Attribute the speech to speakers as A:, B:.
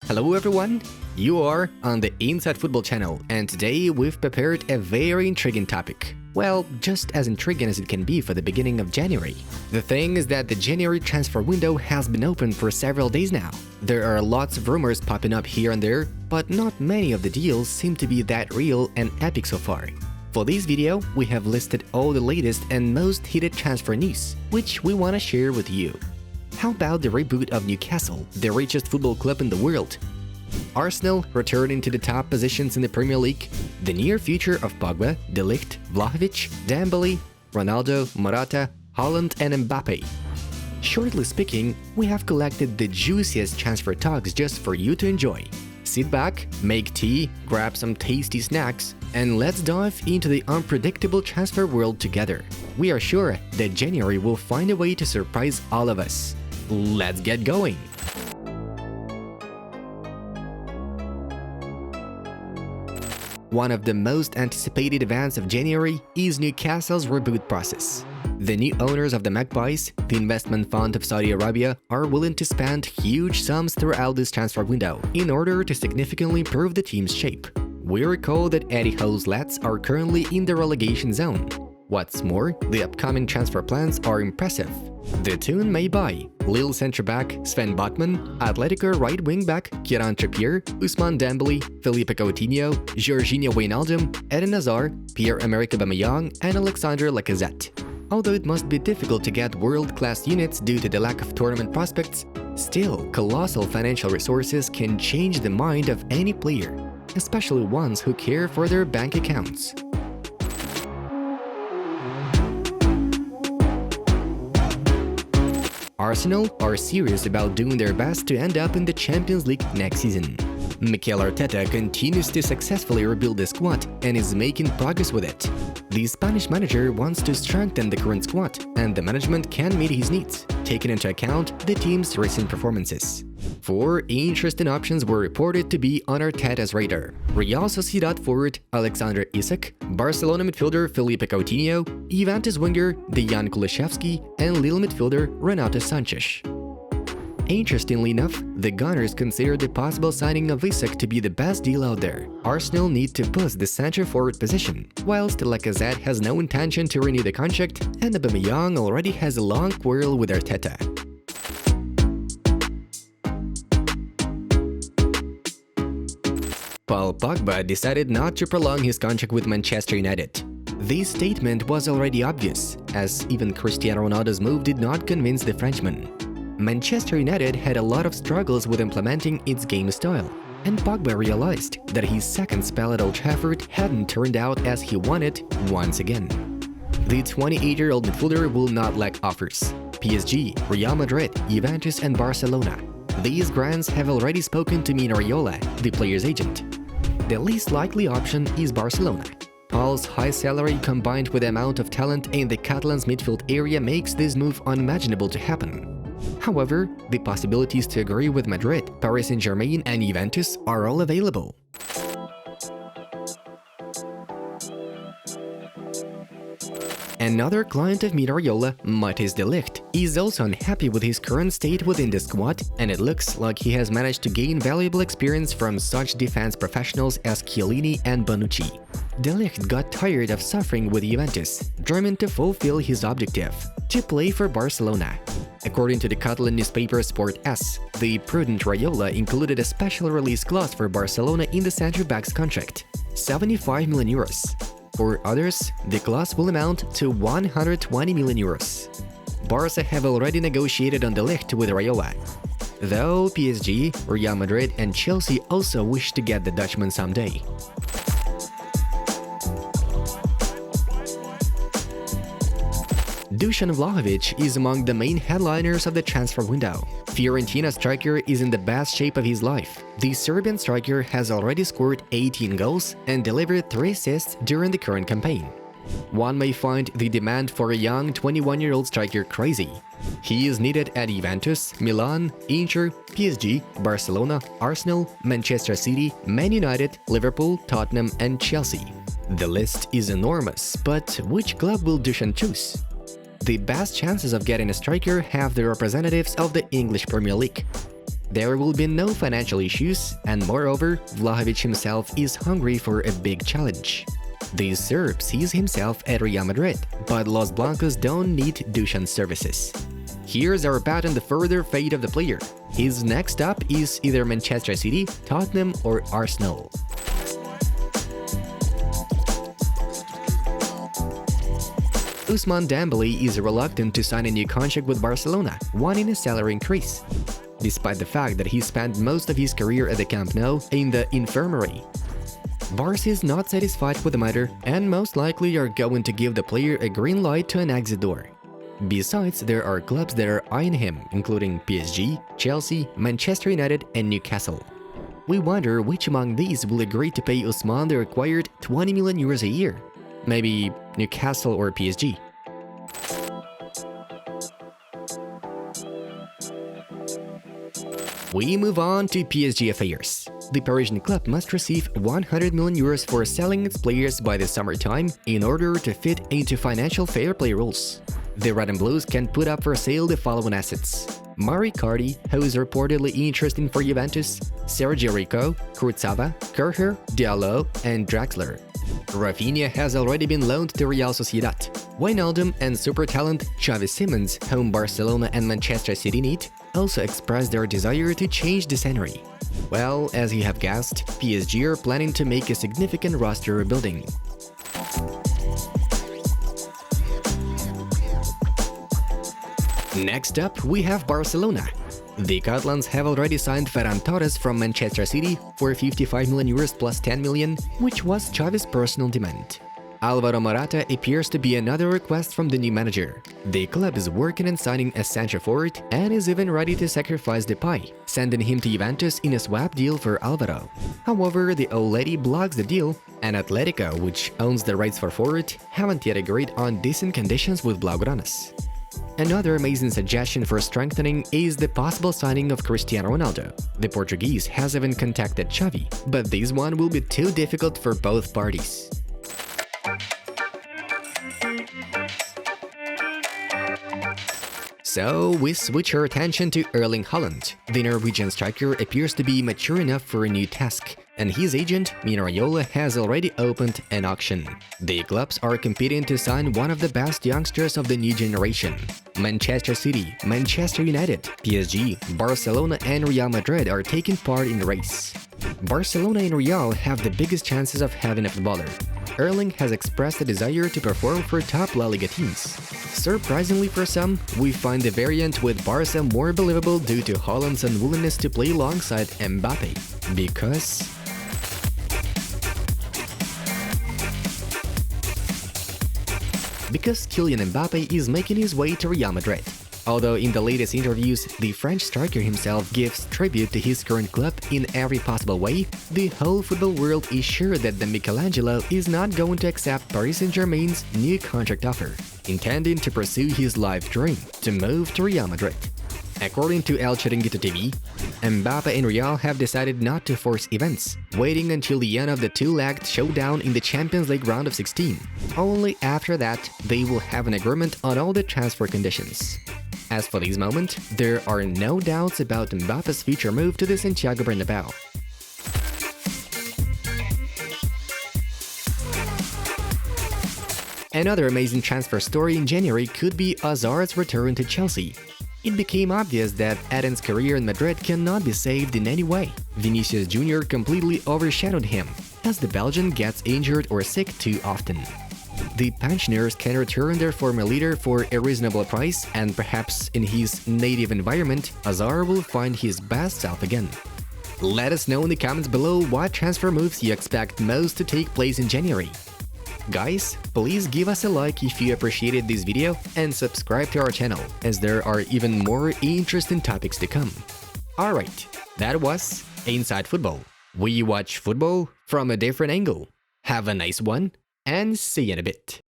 A: Hello everyone, you are on the Inside Football channel, and today we've prepared a very intriguing topic. Well, just as intriguing as it can be for the beginning of January. The thing is that the January transfer window has been open for several days now. There are lots of rumors popping up here and there, but not many of the deals seem to be that real and epic so far. For this video, we have listed all the latest and most heated transfer news, which we want to share with you. How about the reboot of Newcastle, the richest football club in the world? Arsenal returning to the top positions in the Premier League? The near future of Pogba, De Ligt, Vlahovic, Dembele, Ronaldo, Morata, Haaland and Mbappe? Shortly speaking, we have collected the juiciest transfer talks just for you to enjoy. Sit back, make tea, grab some tasty snacks, and let's dive into the unpredictable transfer world together. We are sure that January will find a way to surprise all of us. Let's get going! One of the most anticipated events of January is Newcastle's reboot process. The new owners of the Magpies, the investment fund of Saudi Arabia, are willing to spend huge sums throughout this transfer window in order to significantly improve the team's shape. We recall that Eddie Howe's lads are currently in the relegation zone. What's more, the upcoming transfer plans are impressive. The tune may buy Lille centre-back Sven Botman, Atletico right-wing-back Kieran Trippier, Ousmane Dembele, Philippe Coutinho, Jorginho Wijnaldum, Eden Hazard, Pierre-Emerick Aubameyang and Alexandre Lacazette. Although it must be difficult to get world-class units due to the lack of tournament prospects, still, colossal financial resources can change the mind of any player, especially ones who care for their bank accounts. Arsenal are serious about doing their best to end up in the Champions League next season. Mikel Arteta continues to successfully rebuild the squad and is making progress with it. The Spanish manager wants to strengthen the current squad, and the management can meet his needs, taking into account the team's recent performances. 4 interesting options were reported to be on Arteta's radar: Real Sociedad forward Alexander Isak, Barcelona midfielder Philippe Coutinho, Juventus winger Dejan Kulusevski, and Lille midfielder Renato Sanchez. Interestingly enough, the Gunners consider the possible signing of Isak to be the best deal out there. Arsenal need to boost the centre-forward position, whilst Lacazette has no intention to renew the contract and Aubameyang already has a long quarrel with Arteta. Paul Pogba decided not to prolong his contract with Manchester United. This statement was already obvious, as even Cristiano Ronaldo's move did not convince the Frenchman. Manchester United had a lot of struggles with implementing its game style, and Pogba realized that his second spell at Old Trafford hadn't turned out as he wanted once again. The 28-year-old midfielder will not lack offers: PSG, Real Madrid, Juventus and Barcelona. These grands have already spoken to Mino Raiola, the player's agent. The least likely option is Barcelona. Paul's high salary combined with the amount of talent in the Catalan's midfield area makes this move unimaginable to happen. However, the possibilities to agree with Madrid, Paris Saint-Germain and Juventus are all available. Another client of Mino Raiola, Matthijs De Ligt, is also unhappy with his current state within the squad, and it looks like he has managed to gain valuable experience from such defense professionals as Chiellini and Bonucci. De Ligt got tired of suffering with Juventus, determined to fulfill his objective: to play for Barcelona. According to the Catalan newspaper Sport S, the prudent Raiola included a special release clause for Barcelona in the centre-back's contract: 75 million euros. For others, the clause will amount to 120 million euros. Barca have already negotiated on De Ligt with Raiola, though PSG, Real Madrid and Chelsea also wish to get the Dutchman someday. Dusan Vlahovic is among the main headliners of the transfer window. Fiorentina striker is in the best shape of his life. The Serbian striker has already scored 18 goals and delivered 3 assists during the current campaign. One may find the demand for a young 21-year-old striker crazy. He is needed at Juventus, Milan, Inter, PSG, Barcelona, Arsenal, Manchester City, Man United, Liverpool, Tottenham and Chelsea. The list is enormous, but which club will Dusan choose? The best chances of getting a striker have the representatives of the English Premier League. There will be no financial issues, and moreover, Vlahovic himself is hungry for a big challenge. The Serb sees himself at Real Madrid, but Los Blancos don't need Dusan's services. Here's our bet on the further fate of the player. His next stop is either Manchester City, Tottenham, or Arsenal. Ousmane Dembele is reluctant to sign a new contract with Barcelona, wanting a salary increase, despite the fact that he spent most of his career at the Camp Nou in the infirmary. Barca is not satisfied with the matter and most likely are going to give the player a green light to an exit door. Besides, there are clubs that are eyeing him, including PSG, Chelsea, Manchester United, and Newcastle. We wonder which among these will agree to pay Ousmane the required 20 million euros a year. Maybe Newcastle or PSG. We move on to PSG affairs. The Parisian club must receive 100 million euros for selling its players by the summertime in order to fit into financial fair play rules. The Red and Blues can put up for sale the following assets: Mario Icardi, who is reportedly interested for Juventus, Sergio Rico, Kurzawa, Kerher, Diallo, and Draxler. Rafinha has already been loaned to Real Sociedad. Wijnaldum and super talent Xavi Simons, whom Barcelona and Manchester City need, also expressed their desire to change the scenery. Well, as you have guessed, PSG are planning to make a significant roster rebuilding. Next up, we have Barcelona. The Catalans have already signed Ferran Torres from Manchester City for 55 million euros plus 10 million, which was Xavi's personal demand. Alvaro Morata appears to be another request from the new manager. The club is working on signing a centre forward and is even ready to sacrifice Depay, sending him to Juventus in a swap deal for Alvaro. However, the old lady blocks the deal, and Atletico, which owns the rights for forward, haven't yet agreed on decent conditions with Blaugranas. Another amazing suggestion for strengthening is the possible signing of Cristiano Ronaldo. The Portuguese has even contacted Xavi, but this one will be too difficult for both parties. So, we switch our attention to Erling Haaland. The Norwegian striker appears to be mature enough for a new task, and his agent, Mino Raiola, has already opened an auction. The clubs are competing to sign one of the best youngsters of the new generation. Manchester City, Manchester United, PSG, Barcelona, and Real Madrid are taking part in the race. Barcelona and Real have the biggest chances of having a footballer. Erling has expressed a desire to perform for top La Liga teams. Surprisingly for some, we find the variant with Barca more believable due to Haaland's unwillingness to play alongside Mbappe, because Kylian Mbappe is making his way to Real Madrid. Although in the latest interviews, the French striker himself gives tribute to his current club in every possible way, the whole football world is sure that the Michelangelo is not going to accept Paris Saint-Germain's new contract offer, intending to pursue his life dream to move to Real Madrid. According to El Chiringuito TV, Mbappe and Real have decided not to force events, waiting until the end of the two-legged showdown in the Champions League round of 16. Only after that, they will have an agreement on all the transfer conditions. As for this moment, there are no doubts about Mbappe's future move to the Santiago Bernabéu. Another amazing transfer story in January could be Hazard's return to Chelsea. It became obvious that Eden's career in Madrid cannot be saved in any way. Vinicius Jr. completely overshadowed him, as the Belgian gets injured or sick too often. The pensioners can return their former leader for a reasonable price, and perhaps in his native environment, Hazard will find his best self again. Let us know in the comments below what transfer moves you expect most to take place in January. Guys, please give us a like if you appreciated this video and subscribe to our channel, as there are even more interesting topics to come. Alright, that was Inside Football. We watch football from a different angle. Have a nice one, and see you in a bit.